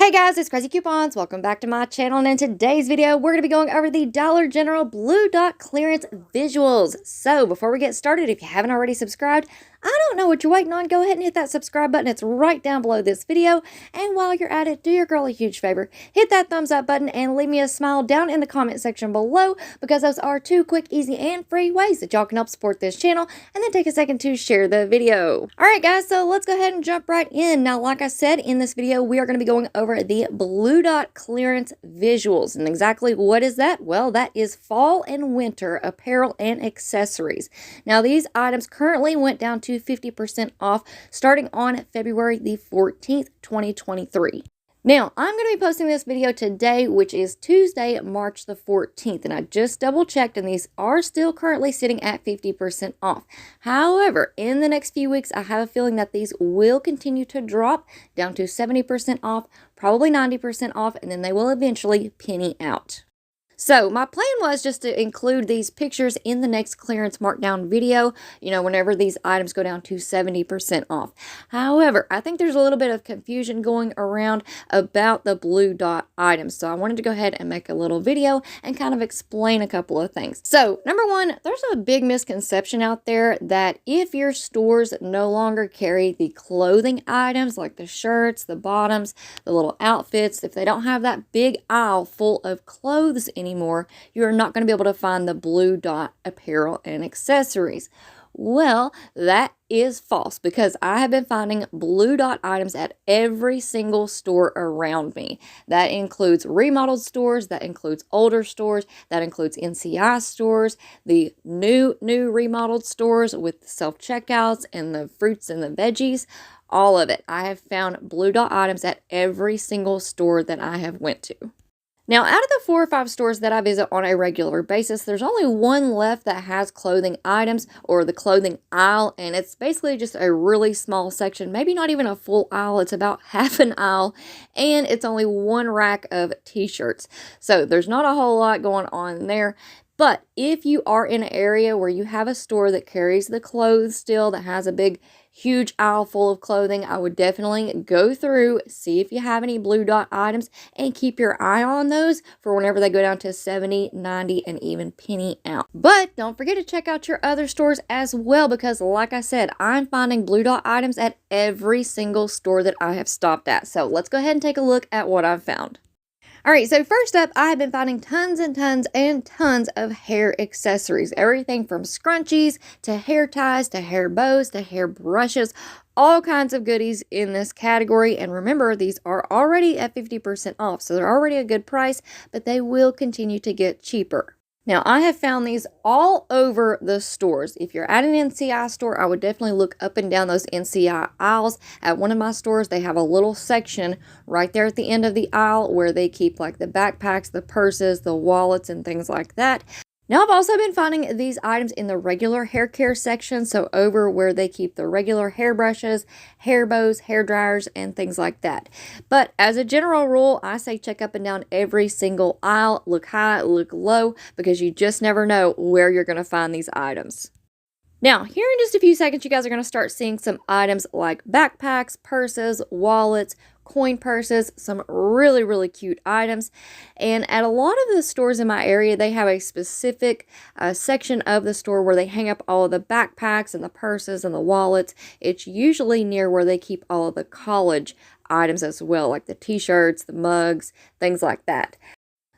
Hey guys, it's Craz-E Coupons. Welcome back to my channel, and in today's video, we're going to be going over the Dollar General Blue Dot Clearance visuals. So before we get started, if you haven't already subscribed, I don't know what you're waiting on. Go ahead and hit that subscribe button. It's right down below this video. And while you're at it, do your girl a huge favor. Hit that thumbs up button and leave me a smile down in the comment section below, because those are two quick, easy, and free ways that y'all can help support this channel, and then take a second to share the video. Alright guys, so let's go ahead and jump right in. Now, like I said, in this video, we are going to be going over the Blue Dot Clearance visuals. And exactly what is that? Well, that is fall and winter apparel and accessories. Now, these items currently went down to 50% off starting on February the 14th, 2023. Now, I'm going to be posting this video today, which is Tuesday, March the 14th, and I just double checked, and these are still currently sitting at 50% off. However, in the next few weeks, I have a feeling that these will continue to drop down to 70% off, probably 90% off, and then they will eventually penny out. So my plan was just to include these pictures in the next clearance markdown video, whenever these items go down to 70% off. However, I think there's a little bit of confusion going around about the Blue Dot items. So I wanted to go ahead and make a little video and kind of explain a couple of things. So number one, there's a big misconception out there that if your stores no longer carry the clothing items like the shirts, the bottoms, the little outfits, if they don't have that big aisle full of clothes anymore, you're not going to be able to find the Blue Dot apparel and accessories. Well, that is false, because I have been finding Blue Dot items at every single store around me. That includes remodeled stores, that includes older stores, that includes NCI stores, the new remodeled stores with the self-checkouts and the fruits and the veggies. All of it. I have found Blue Dot items at every single store that I have went to. Now, out of the 4 or 5 stores that I visit on a regular basis, there's only one left that has clothing items, or the clothing aisle, and it's basically just a really small section, maybe not even a full aisle. It's about half an aisle, and it's only one rack of t-shirts. So there's not a whole lot going on there. But if you are in an area where you have a store that carries the clothes still, that has a big, huge aisle full of clothing, I would definitely go through, see if you have any Blue Dot items, and keep your eye on those for whenever they go down to 70, 90, and even penny out. But don't forget to check out your other stores as well, because like I said, I'm finding Blue Dot items at every single store that I have stopped at. So let's go ahead and take a look at what I've found. Alright, so first up, I have been finding tons and tons and tons of hair accessories. Everything from scrunchies to hair ties to hair bows to hair brushes. All kinds of goodies in this category. And remember, these are already at 50% off, so they're already a good price, but they will continue to get cheaper. Now, I have found these all over the stores. If you're at an NCI store, I would definitely look up and down those NCI aisles. At one of my stores, they have a little section right there at the end of the aisle where they keep like the backpacks, the purses, the wallets, and things like that. Now, I've also been finding these items in the regular hair care section, so over where they keep the regular hairbrushes, hair bows, hair dryers, and things like that. But as a general rule, I say check up and down every single aisle, look high, look low, because you just never know where you're going to find these items. Now, here in just a few seconds, you guys are going to start seeing some items like backpacks, purses, wallets, coin purses, some really, really cute items. And at a lot of the stores in my area, they have a specific section of the store where they hang up all of the backpacks and the purses and the wallets. It's usually near where they keep all of the college items as well, like the t-shirts, the mugs, things like that.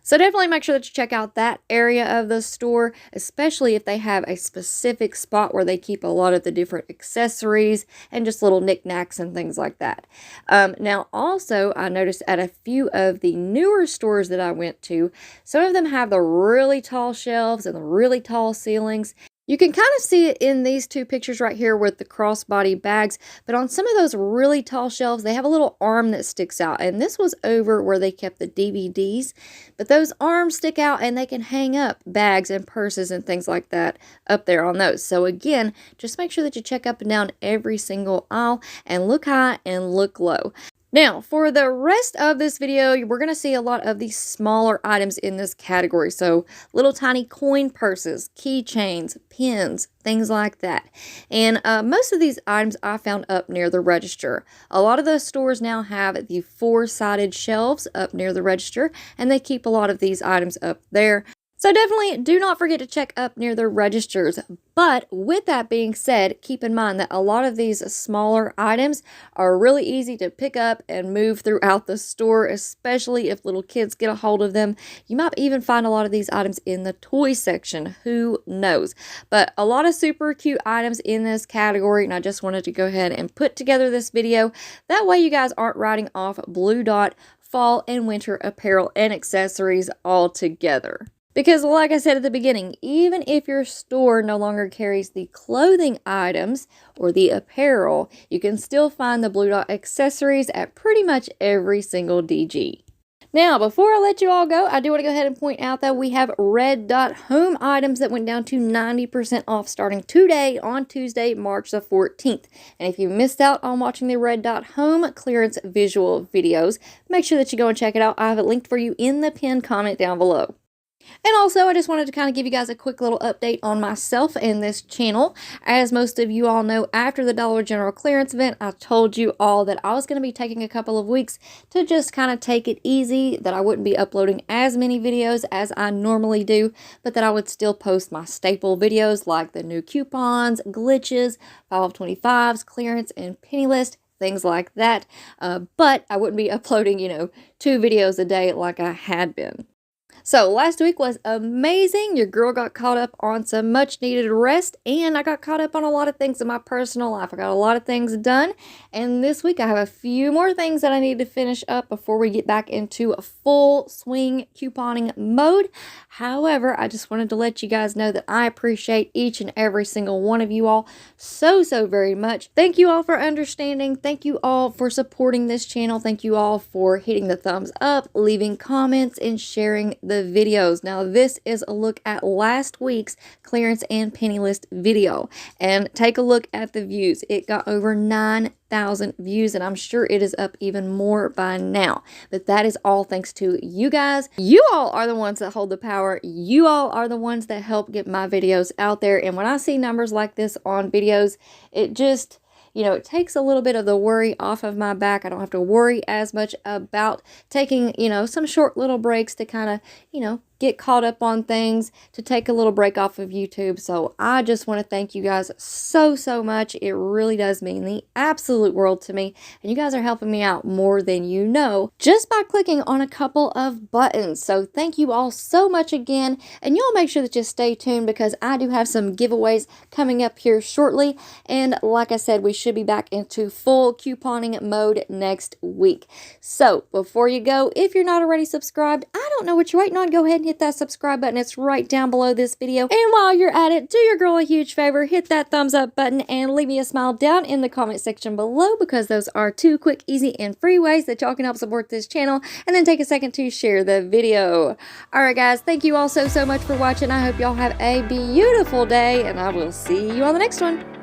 So definitely make sure that you check out that area of the store, especially if they have a specific spot where they keep a lot of the different accessories and just little knickknacks and things like that. Now also, I noticed at a few of the newer stores that I went to, some of them have the really tall shelves and the really tall ceilings. You can kind of see it in these two pictures right here with the crossbody bags, but on some of those really tall shelves, they have a little arm that sticks out, and this was over where they kept the DVDs, but those arms stick out and they can hang up bags and purses and things like that up there on those. So again, just make sure that you check up and down every single aisle and look high and look low. Now, for the rest of this video, we're going to see a lot of the smaller items in this category. So, little tiny coin purses, keychains, pins, things like that. And most of these items I found up near the register. A lot of those stores now have the four-sided shelves up near the register, and they keep a lot of these items up there. So definitely do not forget to check up near the registers. But with that being said, keep in mind that a lot of these smaller items are really easy to pick up and move throughout the store, especially if little kids get a hold of them. You might even find a lot of these items in the toy section. Who knows? But a lot of super cute items in this category, and I just wanted to go ahead and put together this video. That way you guys aren't writing off Blue Dot fall and winter apparel and accessories all together. Because like I said at the beginning, even if your store no longer carries the clothing items or the apparel, you can still find the Blue Dot accessories at pretty much every single DG. Now, before I let you all go, I do want to go ahead and point out that we have Red Dot home items that went down to 90% off starting today on Tuesday, March the 14th. And if you missed out on watching the Red Dot home clearance visual videos, make sure that you go and check it out. I have it linked for you in the pinned comment down below. And also, I just wanted to kind of give you guys a quick little update on myself and this channel. As most of you all know, after the Dollar General clearance event, I told you all that I was going to be taking a couple of weeks to just kind of take it easy, that I wouldn't be uploading as many videos as I normally do, but that I would still post my staple videos like the new coupons, glitches, 525s, clearance, and penny list, things like that. But I wouldn't be uploading, 2 videos a day like I had been. So last week was amazing. Your girl got caught up on some much needed rest, and I got caught up on a lot of things in my personal life. I got a lot of things done, and this week I have a few more things that I need to finish up before we get back into a full swing couponing mode. However, I just wanted to let you guys know that I appreciate each and every single one of you all so very much. Thank you all for understanding. Thank you all for supporting this channel. Thank you all for hitting the thumbs up, leaving comments, and sharing the videos. Now, this is a look at last week's clearance and penny list video, and take a look at the views. It got over 9,000 views, and I'm sure it is up even more by now. But that is all thanks to you guys. You all are the ones that hold the power. You all are the ones that help get my videos out there. And when I see numbers like this on videos, it just, it takes a little bit of the worry off of my back. I don't have to worry as much about taking, some short little breaks to kind of, get caught up on things, to take a little break off of YouTube. So I just want to thank you guys so much. It really does mean the absolute world to me. And you guys are helping me out more than you know just by clicking on a couple of buttons. So thank you all so much again. And y'all make sure that you stay tuned because I do have some giveaways coming up here shortly. And like I said, we should be back into full couponing mode next week. So before you go, if you're not already subscribed, I don't know what you're waiting on. Go ahead and hit that subscribe button. It's right down below this video. And while you're at it, do your girl a huge favor, hit that thumbs up button and leave me a smile down in the comment section below, because those are 2 quick, easy, and free ways that y'all can help support this channel. And then take a second to share the video. Alright guys, thank you all so much for watching. I hope y'all have a beautiful day, and I will see you on the next one.